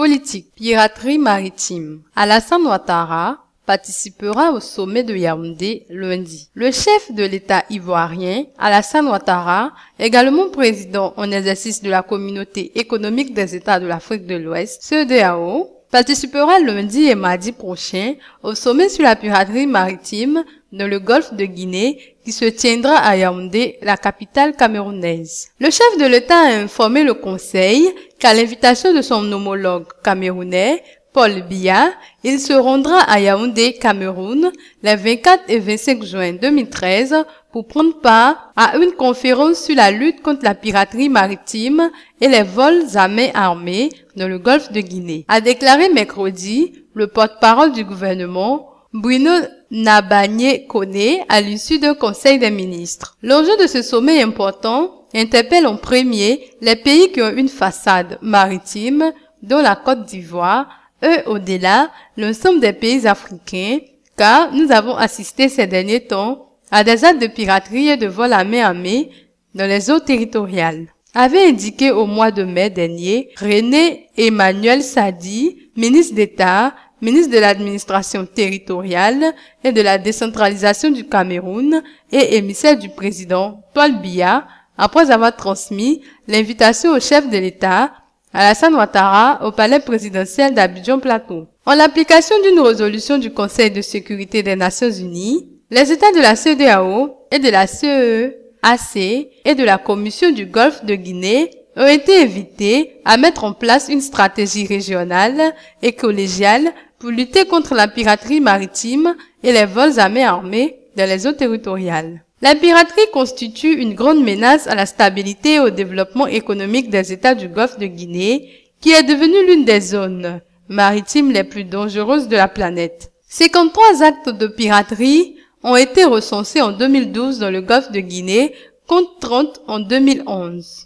Politique, piraterie maritime. Alassane Ouattara participera au sommet de Yaoundé lundi. Le chef de l'État ivoirien, Alassane Ouattara, également président en exercice de la Communauté économique des États de l'Afrique de l'Ouest, CEDEAO, participera lundi et mardi prochain au sommet sur la piraterie maritime dans le golfe de Guinée qui se tiendra à Yaoundé, la capitale camerounaise. Le chef de l'État a informé le Conseil qu'à l'invitation de son homologue camerounais, Paul Biya, il se rendra à Yaoundé, Cameroun, les 24 et 25 juin 2013 pour prendre part à une conférence sur la lutte contre la piraterie maritime et les vols à main armée dans le golfe de Guinée. A déclaré mercredi le porte-parole du gouvernement, Bruno Nabagné-Koné, à l'issue d'un conseil des ministres. L'enjeu de ce sommet important interpelle en premier les pays qui ont une façade maritime, dont la Côte d'Ivoire, au-delà, l'ensemble des pays africains, car nous avons assisté ces derniers temps à des actes de piraterie et de vol à main armée dans les eaux territoriales. Avait indiqué au mois de mai dernier René Emmanuel Sadi, ministre d'État, ministre de l'administration territoriale et de la décentralisation du Cameroun et émissaire du président Paul Biya, après avoir transmis l'invitation au chef de l'État, Alassane Ouattara, au palais présidentiel d'Abidjan-Plateau. En application d'une résolution du Conseil de sécurité des Nations Unies, les États de la CEDEAO et de la CEEAC et de la Commission du Golfe de Guinée ont été invités à mettre en place une stratégie régionale et collégiale pour lutter contre la piraterie maritime et les vols à main armée dans les eaux territoriales. La piraterie constitue une grande menace à la stabilité et au développement économique des États du Golfe de Guinée, qui est devenue l'une des zones maritimes les plus dangereuses de la planète. 53 actes de piraterie ont été recensés en 2012 dans le Golfe de Guinée, contre 30 en 2011.